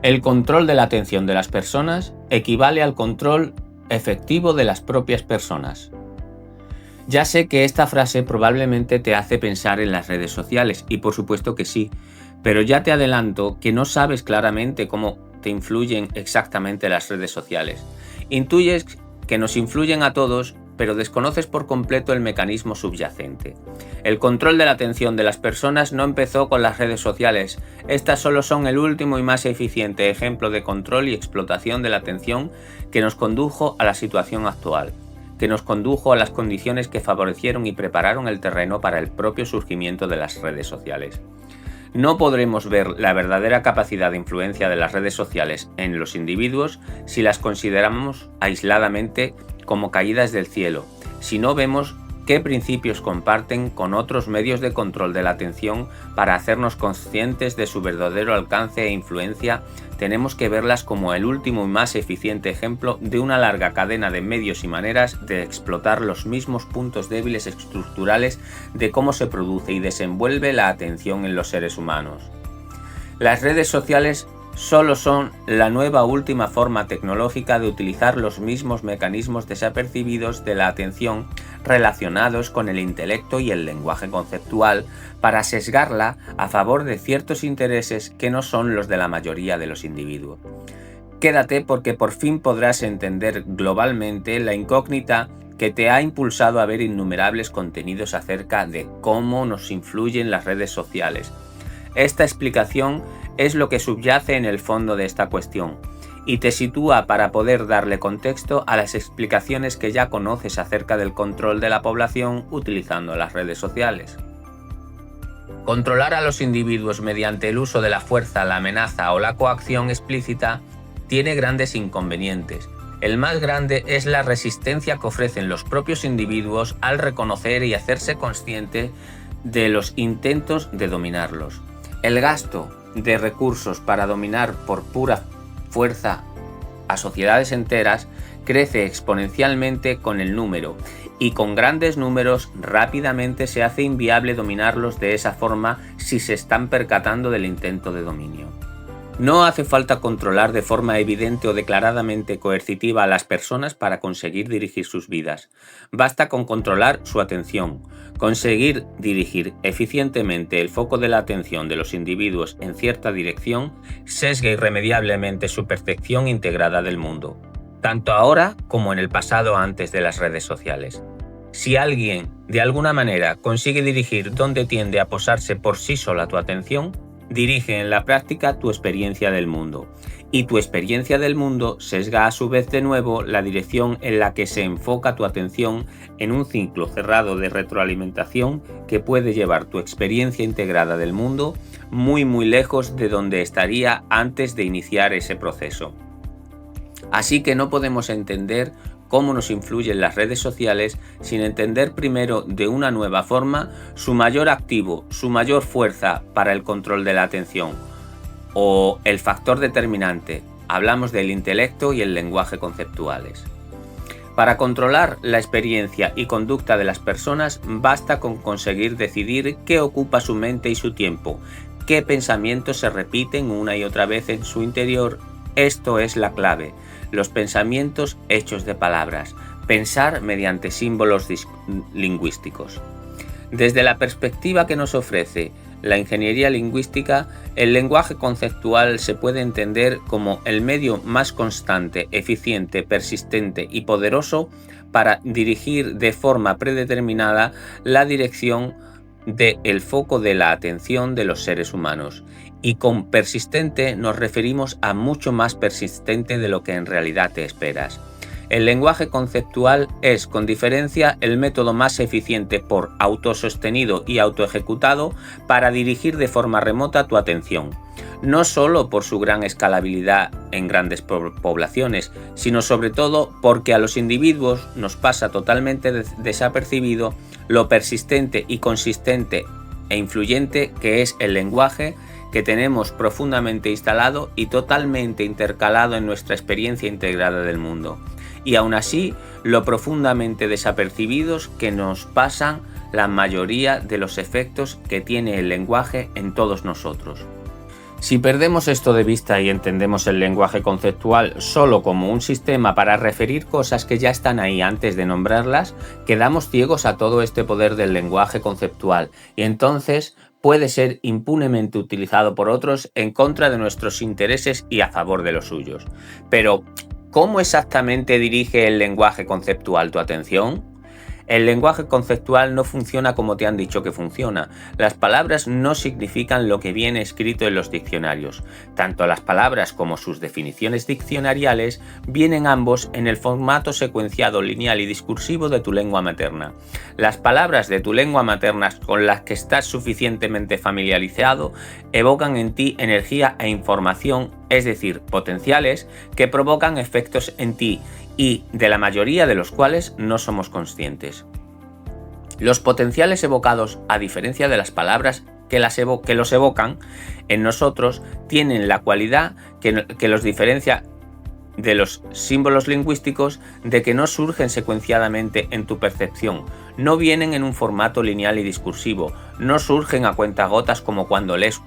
El control de la atención de las personas equivale al control efectivo de las propias personas. Ya sé que esta frase probablemente te hace pensar en las redes sociales, y por supuesto que sí, pero ya te adelanto que no sabes claramente cómo te influyen exactamente las redes sociales. Intuyes que nos influyen a todos, pero desconoces por completo el mecanismo subyacente. El control de la atención de las personas no empezó con las redes sociales. Estas solo son el último y más eficiente ejemplo de control y explotación de la atención que nos condujo a la situación actual, que nos condujo a las condiciones que favorecieron y prepararon el terreno para el propio surgimiento de las redes sociales. No podremos ver la verdadera capacidad de influencia de las redes sociales en los individuos si las consideramos aisladamente como caídas del cielo, si no vemos qué principios comparten con otros medios de control de la atención para hacernos conscientes de su verdadero alcance e influencia. Tenemos que verlas como el último y más eficiente ejemplo de una larga cadena de medios y maneras de explotar los mismos puntos débiles estructurales de cómo se produce y desenvuelve la atención en los seres humanos. Las redes sociales solo son la nueva última forma tecnológica de utilizar los mismos mecanismos desapercibidos de la atención relacionados con el intelecto y el lenguaje conceptual para sesgarla a favor de ciertos intereses que no son los de la mayoría de los individuos. Quédate porque por fin podrás entender globalmente la incógnita que te ha impulsado a ver innumerables contenidos acerca de cómo nos influyen las redes sociales. Esta explicación es lo que subyace en el fondo de esta cuestión y te sitúa para poder darle contexto a las explicaciones que ya conoces acerca del control de la población utilizando las redes sociales. Controlar a los individuos mediante el uso de la fuerza, la amenaza o la coacción explícita tiene grandes inconvenientes. El más grande es la resistencia que ofrecen los propios individuos al reconocer y hacerse consciente de los intentos de dominarlos. El gasto de recursos para dominar por pura fuerza a sociedades enteras crece exponencialmente con el número, y con grandes números rápidamente se hace inviable dominarlos de esa forma si se están percatando del intento de dominio. No hace falta controlar de forma evidente o declaradamente coercitiva a las personas para conseguir dirigir sus vidas. Basta con controlar su atención. Conseguir dirigir eficientemente el foco de la atención de los individuos en cierta dirección sesga irremediablemente su percepción integrada del mundo, tanto ahora como en el pasado antes de las redes sociales. Si alguien, de alguna manera, consigue dirigir dónde tiende a posarse por sí sola tu atención, dirige en la práctica tu experiencia del mundo, y tu experiencia del mundo sesga a su vez de nuevo la dirección en la que se enfoca tu atención en un ciclo cerrado de retroalimentación que puede llevar tu experiencia integrada del mundo muy lejos de donde estaría antes de iniciar ese proceso. Así que no podemos entender cómo nos influyen las redes sociales sin entender primero de una nueva forma su mayor activo, su mayor fuerza para el control de la atención, o el factor determinante. Hablamos del intelecto y el lenguaje conceptuales. Para controlar la experiencia y conducta de las personas basta con conseguir decidir qué ocupa su mente y su tiempo, qué pensamientos se repiten una y otra vez en su interior. Esto es la clave. Los pensamientos hechos de palabras, pensar mediante símbolos lingüísticos. Desde la perspectiva que nos ofrece la ingeniería lingüística, el lenguaje conceptual se puede entender como el medio más constante, eficiente, persistente y poderoso para dirigir de forma predeterminada la dirección del foco de la atención de los seres humanos. Y con persistente nos referimos a mucho más persistente de lo que en realidad te esperas. El lenguaje conceptual es, con diferencia, el método más eficiente por autosostenido y autoejecutado para dirigir de forma remota tu atención. No solo por su gran escalabilidad en grandes poblaciones, sino sobre todo porque a los individuos nos pasa totalmente desapercibido lo persistente y consistente e influyente que es el lenguaje que tenemos profundamente instalado y totalmente intercalado en nuestra experiencia integrada del mundo. Y aún así, lo profundamente desapercibidos que nos pasan la mayoría de los efectos que tiene el lenguaje en todos nosotros. Si perdemos esto de vista y entendemos el lenguaje conceptual solo como un sistema para referir cosas que ya están ahí antes de nombrarlas, quedamos ciegos a todo este poder del lenguaje conceptual y entonces puede ser impunemente utilizado por otros en contra de nuestros intereses y a favor de los suyos. Pero, ¿cómo exactamente dirige el lenguaje conceptual tu atención? El lenguaje conceptual no funciona como te han dicho que funciona. Las palabras no significan lo que viene escrito en los diccionarios. Tanto las palabras como sus definiciones diccionariales vienen ambos en el formato secuenciado, lineal y discursivo de tu lengua materna. Las palabras de tu lengua materna con las que estás suficientemente familiarizado evocan en ti energía e información, es decir, potenciales que provocan efectos en ti y de la mayoría de los cuales no somos conscientes. Los potenciales evocados, a diferencia de las palabras que los evocan en nosotros, tienen la cualidad que los diferencia de los símbolos lingüísticos de que no surgen secuenciadamente en tu percepción, no vienen en un formato lineal y discursivo, no surgen a cuentagotas como cuando lees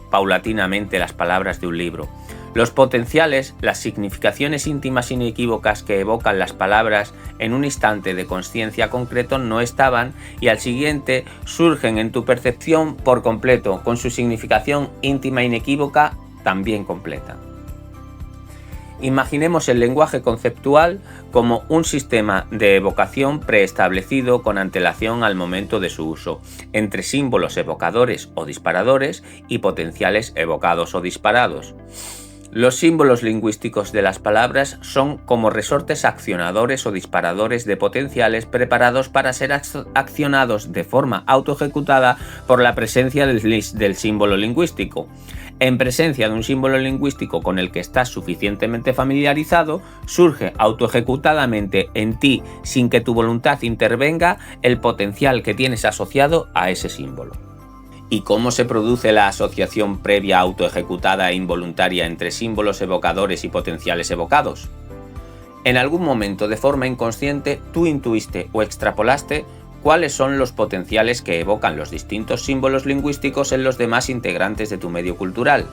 paulatinamente las palabras de un libro. Los potenciales, las significaciones íntimas inequívocas que evocan las palabras en un instante de consciencia concreto no estaban y al siguiente surgen en tu percepción por completo, con su significación íntima inequívoca también completa. Imaginemos el lenguaje conceptual como un sistema de evocación preestablecido con antelación al momento de su uso, entre símbolos evocadores o disparadores y potenciales evocados o disparados. Los símbolos lingüísticos de las palabras son como resortes accionadores o disparadores de potenciales preparados para ser accionados de forma autoejecutada por la presencia del símbolo lingüístico. En presencia de un símbolo lingüístico con el que estás suficientemente familiarizado, surge autoejecutadamente en ti, sin que tu voluntad intervenga, el potencial que tienes asociado a ese símbolo. ¿Y cómo se produce la asociación previa autoejecutada e involuntaria entre símbolos evocadores y potenciales evocados? En algún momento, de forma inconsciente, tú intuiste o extrapolaste cuáles son los potenciales que evocan los distintos símbolos lingüísticos en los demás integrantes de tu medio cultural,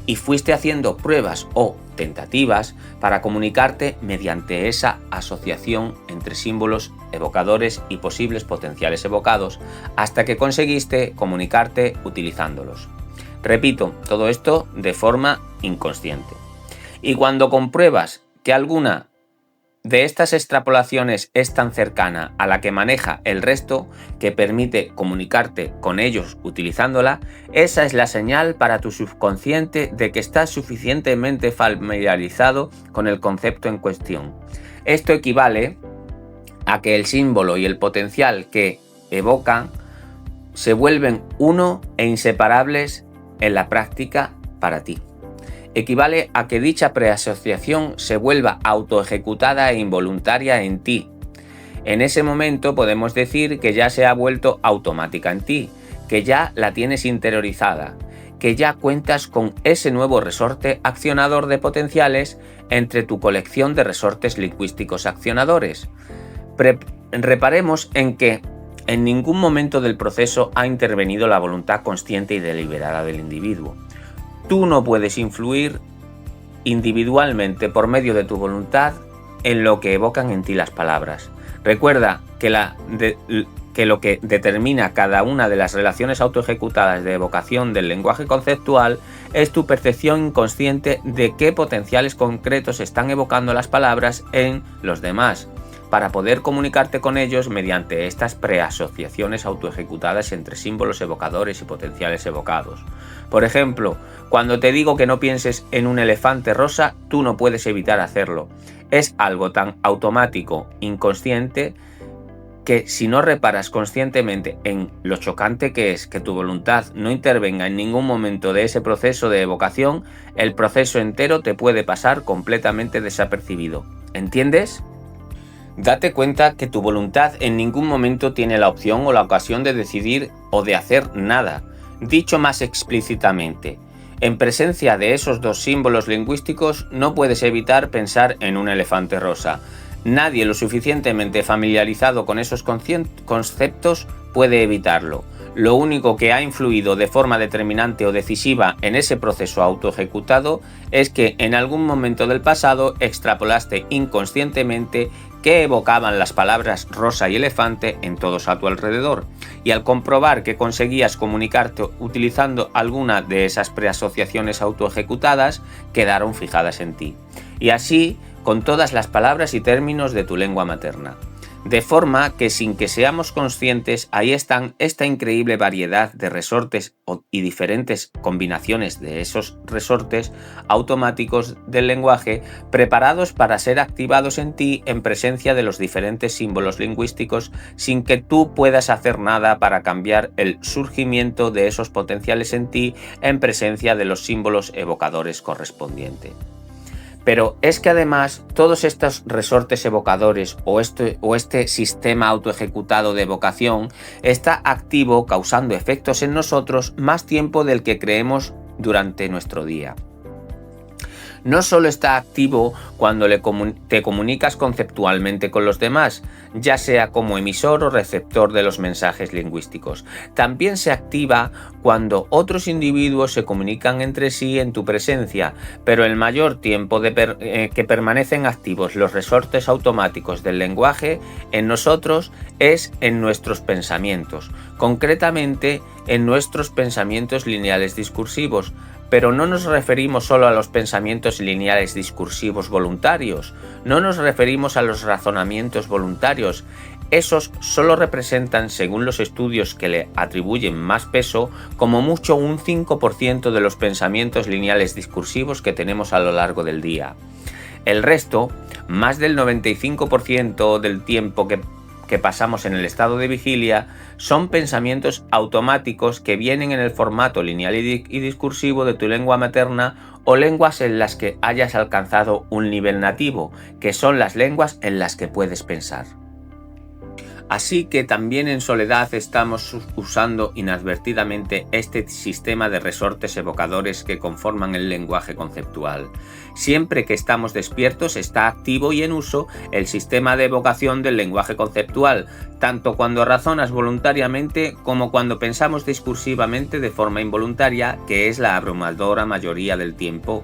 y fuiste haciendo pruebas o tentativas para comunicarte mediante esa asociación entre símbolos evocadores y posibles potenciales evocados, hasta que conseguiste comunicarte utilizándolos. Repito, todo esto de forma inconsciente. Y cuando compruebas que alguna de estas extrapolaciones es tan cercana a la que maneja el resto que permite comunicarte con ellos utilizándola, esa es la señal para tu subconsciente de que estás suficientemente familiarizado con el concepto en cuestión. Esto equivale a que el símbolo y el potencial que evocan se vuelven uno e inseparables en la práctica para ti. Equivale a que dicha preasociación se vuelva autoejecutada e involuntaria en ti. En ese momento podemos decir que ya se ha vuelto automática en ti, que ya la tienes interiorizada, que ya cuentas con ese nuevo resorte accionador de potenciales entre tu colección de resortes lingüísticos accionadores. Reparemos en que en ningún momento del proceso ha intervenido la voluntad consciente y deliberada del individuo. Tú no puedes influir individualmente por medio de tu voluntad en lo que evocan en ti las palabras. Recuerda que lo que determina cada una de las relaciones autoejecutadas de evocación del lenguaje conceptual es tu percepción inconsciente de qué potenciales concretos están evocando las palabras en los demás, para poder comunicarte con ellos mediante estas preasociaciones autoejecutadas entre símbolos evocadores y potenciales evocados. Por ejemplo, cuando te digo que no pienses en un elefante rosa, tú no puedes evitar hacerlo. Es algo tan automático, inconsciente, que si no reparas conscientemente en lo chocante que es que tu voluntad no intervenga en ningún momento de ese proceso de evocación, el proceso entero te puede pasar completamente desapercibido. ¿Entiendes? Date cuenta que tu voluntad en ningún momento tiene la opción o la ocasión de decidir o de hacer nada. Dicho más explícitamente, en presencia de esos dos símbolos lingüísticos no puedes evitar pensar en un elefante rosa. Nadie lo suficientemente familiarizado con esos conceptos puede evitarlo. Lo único que ha influido de forma determinante o decisiva en ese proceso autoejecutado es que en algún momento del pasado extrapolaste inconscientemente qué evocaban las palabras rosa y elefante en todos a tu alrededor, y al comprobar que conseguías comunicarte utilizando alguna de esas preasociaciones autoejecutadas, quedaron fijadas en ti. Y así con todas las palabras y términos de tu lengua materna. De forma que sin que seamos conscientes, ahí están esta increíble variedad de resortes y diferentes combinaciones de esos resortes automáticos del lenguaje preparados para ser activados en ti en presencia de los diferentes símbolos lingüísticos sin que tú puedas hacer nada para cambiar el surgimiento de esos potenciales en ti en presencia de los símbolos evocadores correspondientes. Pero es que además todos estos resortes evocadores o este sistema autoejecutado de evocación está activo causando efectos en nosotros más tiempo del que creemos durante nuestro día. No solo está activo cuando te comunicas conceptualmente con los demás, ya sea como emisor o receptor de los mensajes lingüísticos. También se activa cuando otros individuos se comunican entre sí en tu presencia, pero el mayor tiempo que permanecen activos los resortes automáticos del lenguaje en nosotros es en nuestros pensamientos, concretamente en nuestros pensamientos lineales discursivos. Pero no nos referimos solo a los pensamientos lineales discursivos voluntarios, no nos referimos a los razonamientos voluntarios. Esos solo representan, según los estudios que le atribuyen más peso, como mucho un 5% de los pensamientos lineales discursivos que tenemos a lo largo del día. El resto, más del 95% del tiempo que pasamos en el estado de vigilia, son pensamientos automáticos que vienen en el formato lineal y discursivo de tu lengua materna o lenguas en las que hayas alcanzado un nivel nativo, que son las lenguas en las que puedes pensar. Así que también en soledad estamos usando inadvertidamente este sistema de resortes evocadores que conforman el lenguaje conceptual. Siempre que estamos despiertos está activo y en uso el sistema de evocación del lenguaje conceptual, tanto cuando razonas voluntariamente como cuando pensamos discursivamente de forma involuntaria, que es la abrumadora mayoría del tiempo.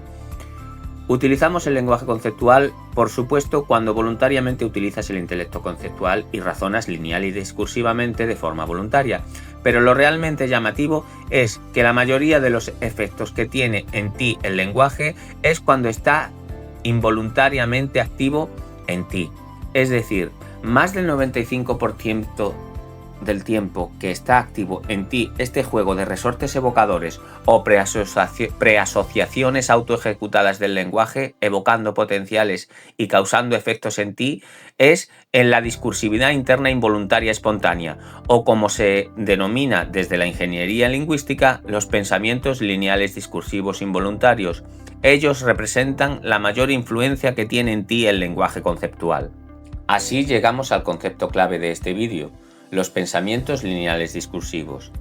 Utilizamos el lenguaje conceptual, por supuesto, cuando voluntariamente utilizas el intelecto conceptual y razonas lineal y discursivamente de forma voluntaria. Pero lo realmente llamativo es que la mayoría de los efectos que tiene en ti el lenguaje es cuando está involuntariamente activo en ti. Es decir, más del 95% del tiempo que está activo en ti este juego de resortes evocadores o preasociaciones autoejecutadas del lenguaje, evocando potenciales y causando efectos en ti, es en la discursividad interna involuntaria espontánea, o como se denomina desde la ingeniería lingüística, los pensamientos lineales discursivos involuntarios. Ellos representan la mayor influencia que tiene en ti el lenguaje conceptual. Así llegamos al concepto clave de este vídeo, los pensamientos lineales discursivos,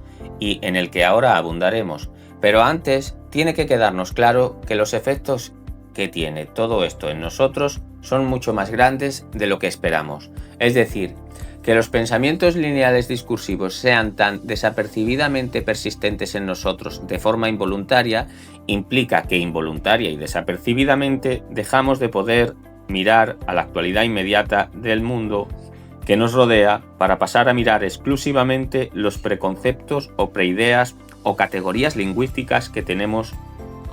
y en el que ahora abundaremos, pero antes tiene que quedarnos claro que los efectos que tiene todo esto en nosotros son mucho más grandes de lo que esperamos. Es decir, que los pensamientos lineales discursivos sean tan desapercibidamente persistentes en nosotros de forma involuntaria, implica que involuntaria y desapercibidamente dejamos de poder mirar a la actualidad inmediata del mundo que nos rodea para pasar a mirar exclusivamente los preconceptos o preideas o categorías lingüísticas que tenemos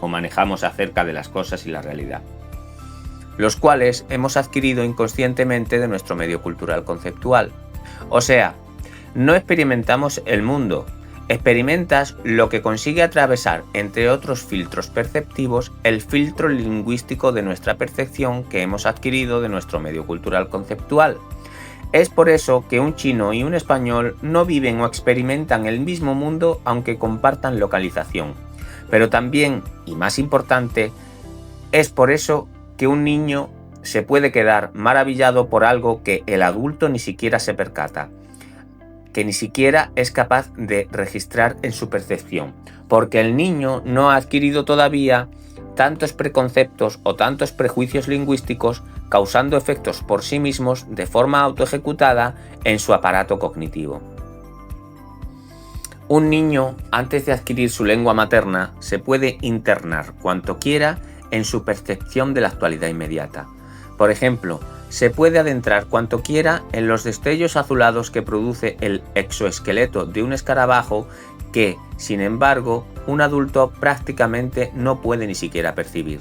o manejamos acerca de las cosas y la realidad, los cuales hemos adquirido inconscientemente de nuestro medio cultural conceptual. O sea, no experimentamos el mundo, experimentas lo que consigue atravesar, entre otros filtros perceptivos, el filtro lingüístico de nuestra percepción que hemos adquirido de nuestro medio cultural conceptual. Es por eso que un chino y un español no viven o experimentan el mismo mundo aunque compartan localización. Pero también, y más importante, es por eso que un niño se puede quedar maravillado por algo que el adulto ni siquiera se percata, que ni siquiera es capaz de registrar en su percepción, porque el niño no ha adquirido todavía tantos preconceptos o tantos prejuicios lingüísticos causando efectos por sí mismos de forma autoejecutada en su aparato cognitivo. Un niño, antes de adquirir su lengua materna, se puede internar cuanto quiera en su percepción de la actualidad inmediata. Por ejemplo, se puede adentrar cuanto quiera en los destellos azulados que produce el exoesqueleto de un escarabajo que, sin embargo, un adulto prácticamente no puede ni siquiera percibir.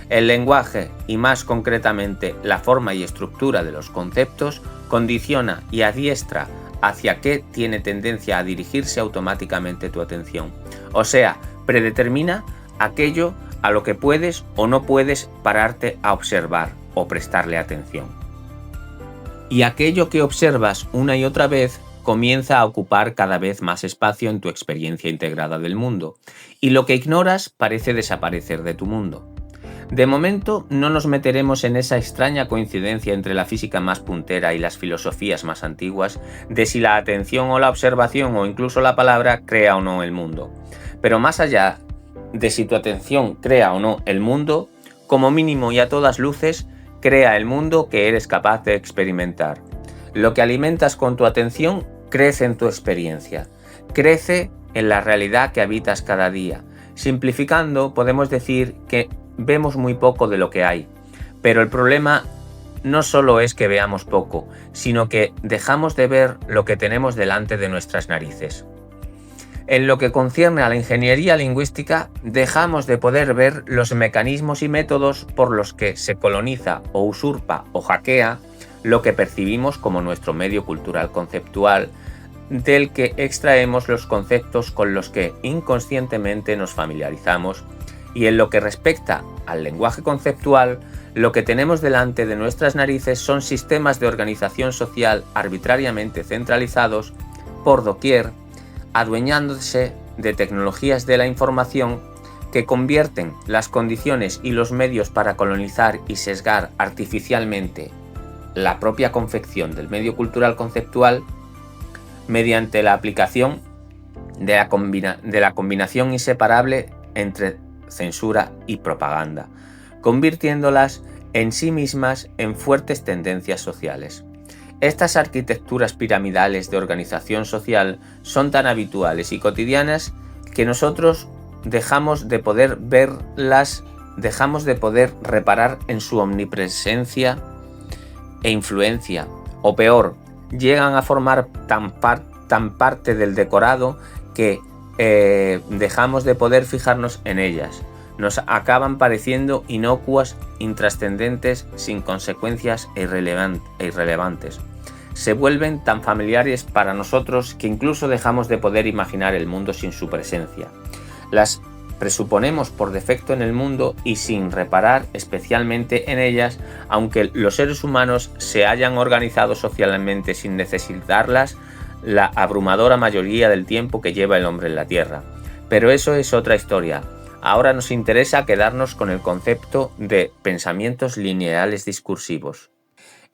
El lenguaje, y más concretamente la forma y estructura de los conceptos, condiciona y adiestra hacia qué tiene tendencia a dirigirse automáticamente tu atención. O sea, predetermina aquello a lo que puedes o no puedes pararte a observar o prestarle atención. Y aquello que observas una y otra vez comienza a ocupar cada vez más espacio en tu experiencia integrada del mundo, y lo que ignoras parece desaparecer de tu mundo. De momento no nos meteremos en esa extraña coincidencia entre la física más puntera y las filosofías más antiguas de si la atención o la observación o incluso la palabra crea o no el mundo. Pero más allá de si tu atención crea o no el mundo, como mínimo y a todas luces, crea el mundo que eres capaz de experimentar. Lo que alimentas con tu atención crece en tu experiencia, crece en la realidad que habitas cada día. Simplificando, podemos decir que vemos muy poco de lo que hay, pero el problema no solo es que veamos poco, sino que dejamos de ver lo que tenemos delante de nuestras narices. En lo que concierne a la ingeniería lingüística, dejamos de poder ver los mecanismos y métodos por los que se coloniza o usurpa o hackea lo que percibimos como nuestro medio cultural conceptual, del que extraemos los conceptos con los que inconscientemente nos familiarizamos. Y en lo que respecta al lenguaje conceptual, lo que tenemos delante de nuestras narices son sistemas de organización social arbitrariamente centralizados por doquier, adueñándose de tecnologías de la información que convierten las condiciones y los medios para colonizar y sesgar artificialmente la propia confección del medio cultural conceptual mediante la aplicación de la combinación inseparable entre censura y propaganda, convirtiéndolas en sí mismas en fuertes tendencias sociales. Estas arquitecturas piramidales de organización social son tan habituales y cotidianas que nosotros dejamos de poder verlas, dejamos de poder reparar en su omnipresencia e influencia, o peor, llegan a formar tan parte del decorado que dejamos de poder fijarnos en ellas. Nos acaban pareciendo inocuas, intrascendentes, sin consecuencias e irrelevantes. Se vuelven tan familiares para nosotros que incluso dejamos de poder imaginar el mundo sin su presencia. Las presuponemos por defecto en el mundo y sin reparar especialmente en ellas, aunque los seres humanos se hayan organizado socialmente sin necesitarlas la abrumadora mayoría del tiempo que lleva el hombre en la Tierra. Pero eso es otra historia. Ahora nos interesa quedarnos con el concepto de pensamientos lineales discursivos.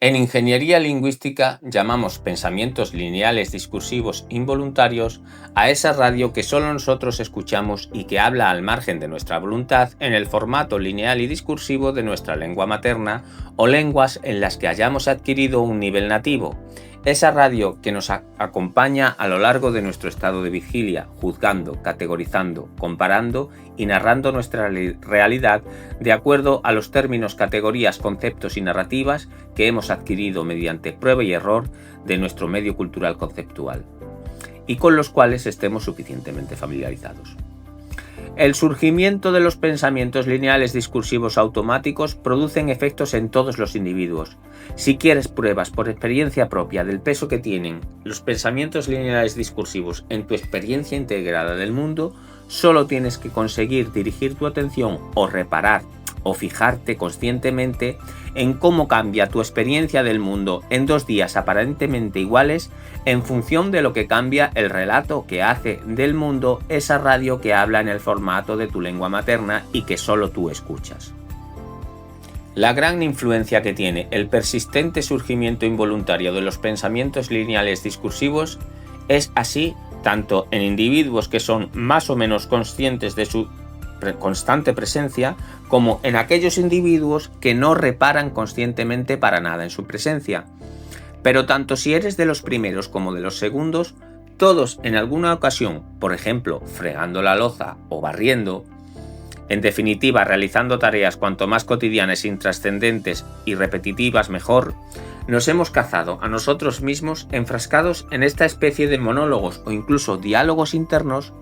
En ingeniería lingüística llamamos pensamientos lineales discursivos involuntarios a esa radio que solo nosotros escuchamos y que habla al margen de nuestra voluntad en el formato lineal y discursivo de nuestra lengua materna o lenguas en las que hayamos adquirido un nivel nativo. Esa radio que nos acompaña a lo largo de nuestro estado de vigilia, juzgando, categorizando, comparando y narrando nuestra realidad de acuerdo a los términos, categorías, conceptos y narrativas que hemos adquirido mediante prueba y error de nuestro medio cultural conceptual y con los cuales estemos suficientemente familiarizados. El surgimiento de los pensamientos lineales discursivos automáticos producen efectos en todos los individuos. Si quieres pruebas por experiencia propia del peso que tienen los pensamientos lineales discursivos en tu experiencia integrada del mundo, solo tienes que conseguir dirigir tu atención o reparar o fijarte conscientemente en cómo cambia tu experiencia del mundo en 2 días aparentemente iguales en función de lo que cambia el relato que hace del mundo esa radio que habla en el formato de tu lengua materna y que solo tú escuchas. La gran influencia que tiene el persistente surgimiento involuntario de los pensamientos lineales discursivos es así tanto en individuos que son más o menos conscientes de su constante presencia, como en aquellos individuos que no reparan conscientemente para nada en su presencia. Pero tanto si eres de los primeros como de los segundos, todos en alguna ocasión, por ejemplo, fregando la loza o barriendo, en definitiva, realizando tareas cuanto más cotidianas, intrascendentes y repetitivas mejor, nos hemos cazado a nosotros mismos enfrascados en esta especie de monólogos o incluso diálogos internos,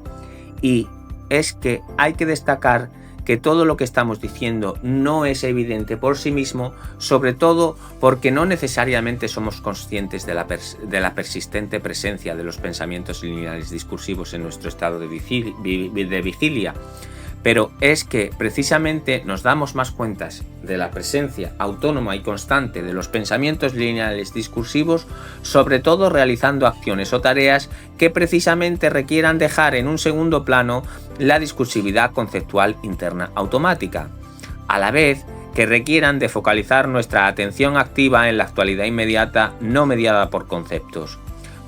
y es que hay que destacar que todo lo que estamos diciendo no es evidente por sí mismo, sobre todo porque no necesariamente somos conscientes de la persistente presencia de los pensamientos lineales discursivos en nuestro estado de vigilia. Pero es que precisamente nos damos más cuentas de la presencia autónoma y constante de los pensamientos lineales discursivos, sobre todo realizando acciones o tareas que precisamente requieran dejar en un segundo plano la discursividad conceptual interna automática, a la vez que requieran de focalizar nuestra atención activa en la actualidad inmediata no mediada por conceptos,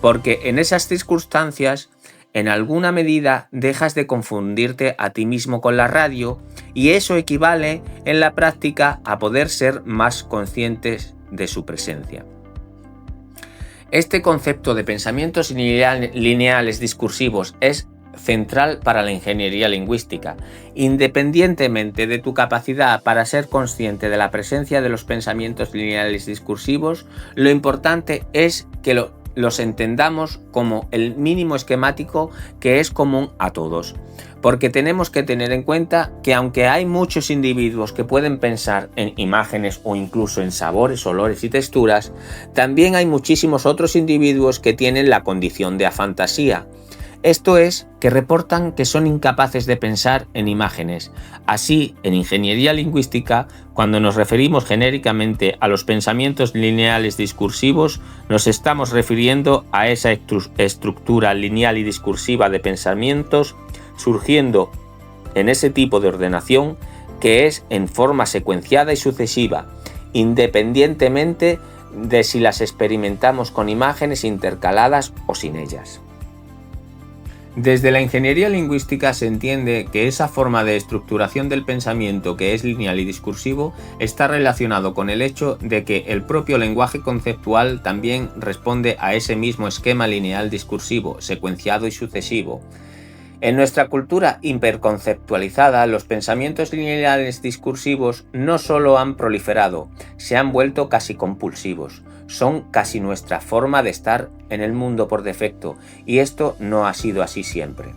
porque en esas circunstancias en alguna medida dejas de confundirte a ti mismo con la radio, y eso equivale en la práctica a poder ser más conscientes de su presencia. Este concepto de pensamientos lineales discursivos es central para la ingeniería lingüística. Independientemente de tu capacidad para ser consciente de la presencia de los pensamientos lineales discursivos, lo importante es que los entendamos como el mínimo esquemático que es común a todos, porque tenemos que tener en cuenta que aunque hay muchos individuos que pueden pensar en imágenes o incluso en sabores, olores y texturas, también hay muchísimos otros individuos que tienen la condición de afantasía. Esto es, que reportan que son incapaces de pensar en imágenes. Así, en ingeniería lingüística, cuando nos referimos genéricamente a los pensamientos lineales discursivos, nos estamos refiriendo a esa estructura lineal y discursiva de pensamientos surgiendo en ese tipo de ordenación que es en forma secuenciada y sucesiva, independientemente de si las experimentamos con imágenes intercaladas o sin ellas. Desde la ingeniería lingüística se entiende que esa forma de estructuración del pensamiento que es lineal y discursivo está relacionado con el hecho de que el propio lenguaje conceptual también responde a ese mismo esquema lineal discursivo, secuenciado y sucesivo. En nuestra cultura hiperconceptualizada, los pensamientos lineales discursivos no solo han proliferado, se han vuelto casi compulsivos. Son casi nuestra forma de estar en el mundo por defecto, y esto no ha sido así siempre.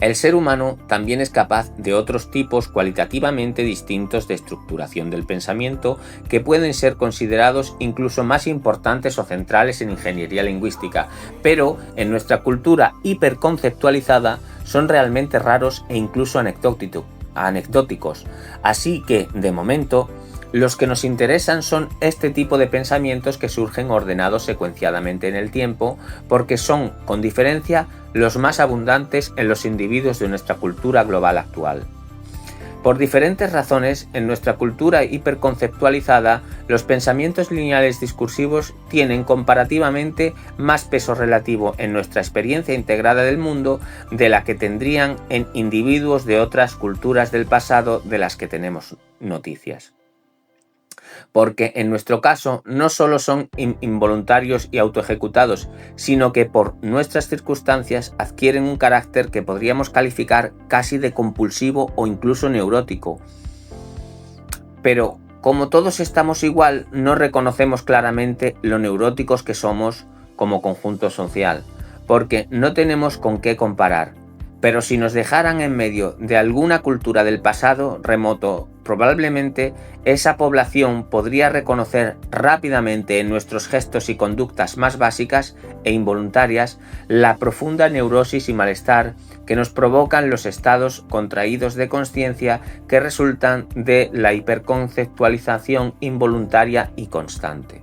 El ser humano también es capaz de otros tipos cualitativamente distintos de estructuración del pensamiento que pueden ser considerados incluso más importantes o centrales en ingeniería lingüística, pero en nuestra cultura hiperconceptualizada son realmente raros e incluso anecdóticos. Así que, de momento, los que nos interesan son este tipo de pensamientos que surgen ordenados secuenciadamente en el tiempo, porque son, con diferencia, los más abundantes en los individuos de nuestra cultura global actual. Por diferentes razones, en nuestra cultura hiperconceptualizada, los pensamientos lineales discursivos tienen comparativamente más peso relativo en nuestra experiencia integrada del mundo de la que tendrían en individuos de otras culturas del pasado de las que tenemos noticias. Porque en nuestro caso no solo son involuntarios y autoejecutados, sino que por nuestras circunstancias adquieren un carácter que podríamos calificar casi de compulsivo o incluso neurótico. Pero como todos estamos igual, no reconocemos claramente lo neuróticos que somos como conjunto social, porque no tenemos con qué comparar. Pero si nos dejaran en medio de alguna cultura del pasado remoto, probablemente esa población podría reconocer rápidamente en nuestros gestos y conductas más básicas e involuntarias la profunda neurosis y malestar que nos provocan los estados contraídos de consciencia que resultan de la hiperconceptualización involuntaria y constante.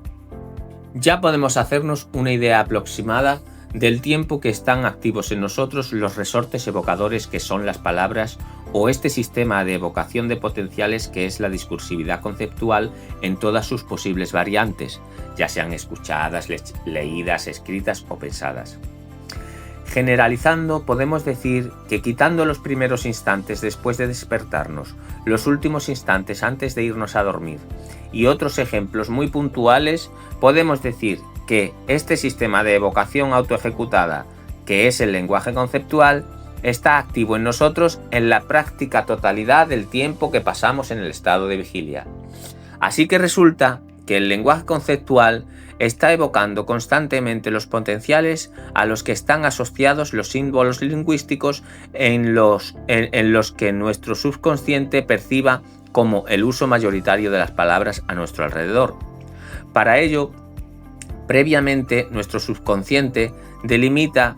Ya podemos hacernos una idea aproximada del tiempo que están activos en nosotros los resortes evocadores que son las palabras o este sistema de evocación de potenciales que es la discursividad conceptual en todas sus posibles variantes, ya sean escuchadas, leídas, escritas o pensadas. Generalizando, podemos decir que quitando los primeros instantes después de despertarnos, los últimos instantes antes de irnos a dormir y otros ejemplos muy puntuales, podemos decir que este sistema de evocación autoejecutada, que es el lenguaje conceptual, está activo en nosotros en la práctica totalidad del tiempo que pasamos en el estado de vigilia. Así que resulta que el lenguaje conceptual está evocando constantemente los potenciales a los que están asociados los símbolos lingüísticos en los que nuestro subconsciente perciba como el uso mayoritario de las palabras a nuestro alrededor. Para ello, previamente nuestro subconsciente delimita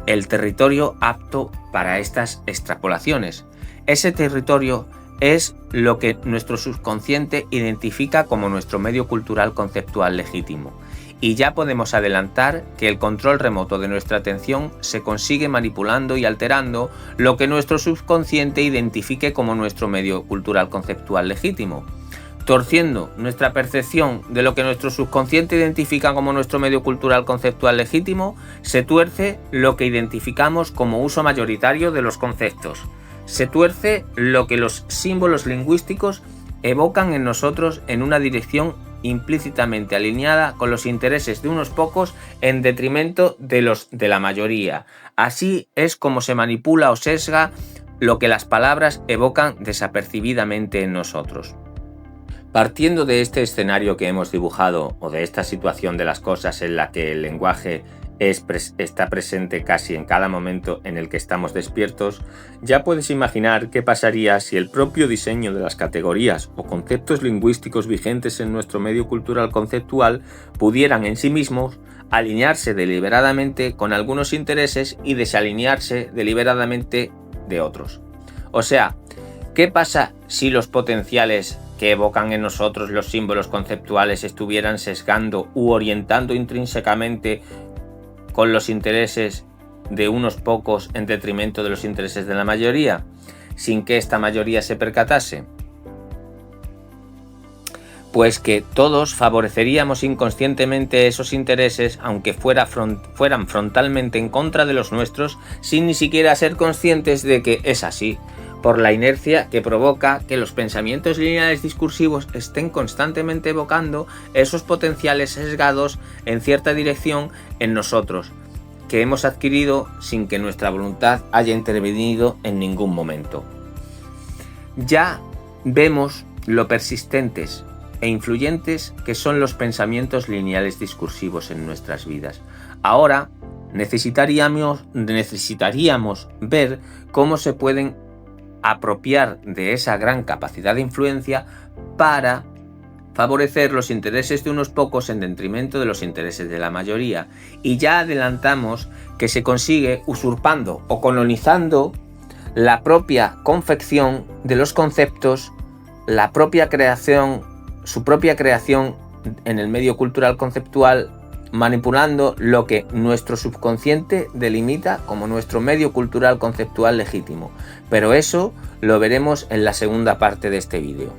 el territorio apto para estas extrapolaciones. Ese territorio es lo que nuestro subconsciente identifica como nuestro medio cultural conceptual legítimo. Y ya podemos adelantar que el control remoto de nuestra atención se consigue manipulando y alterando lo que nuestro subconsciente identifique como nuestro medio cultural conceptual legítimo. Torciendo nuestra percepción de lo que nuestro subconsciente identifica como nuestro medio cultural conceptual legítimo, se tuerce lo que identificamos como uso mayoritario de los conceptos. Se tuerce lo que los símbolos lingüísticos evocan en nosotros en una dirección implícitamente alineada con los intereses de unos pocos en detrimento de los de la mayoría. Así es como se manipula o sesga lo que las palabras evocan desapercibidamente en nosotros. Partiendo de este escenario que hemos dibujado o de esta situación de las cosas en la que el lenguaje está presente casi en cada momento en el que estamos despiertos, ya puedes imaginar qué pasaría si el propio diseño de las categorías o conceptos lingüísticos vigentes en nuestro medio cultural conceptual pudieran en sí mismos alinearse deliberadamente con algunos intereses y desalinearse deliberadamente de otros. O sea, ¿qué pasa si los potenciales que evocan en nosotros los símbolos conceptuales estuvieran sesgando u orientando intrínsecamente con los intereses de unos pocos en detrimento de los intereses de la mayoría, sin que esta mayoría se percatase? Pues que todos favoreceríamos inconscientemente esos intereses, aunque fueran frontalmente en contra de los nuestros, sin ni siquiera ser conscientes de que es así, por la inercia que provoca que los pensamientos lineales discursivos estén constantemente evocando esos potenciales sesgados en cierta dirección en nosotros, que hemos adquirido sin que nuestra voluntad haya intervenido en ningún momento. Ya vemos lo persistentes e influyentes que son los pensamientos lineales discursivos en nuestras vidas. Ahora necesitaríamos ver cómo se pueden apropiar de esa gran capacidad de influencia para favorecer los intereses de unos pocos en detrimento de los intereses de la mayoría. Y ya adelantamos que se consigue usurpando o colonizando la propia confección de los conceptos, la propia creación, su propia creación en el medio cultural conceptual, manipulando lo que nuestro subconsciente delimita como nuestro medio cultural conceptual legítimo. Pero eso lo veremos en la segunda parte de este vídeo.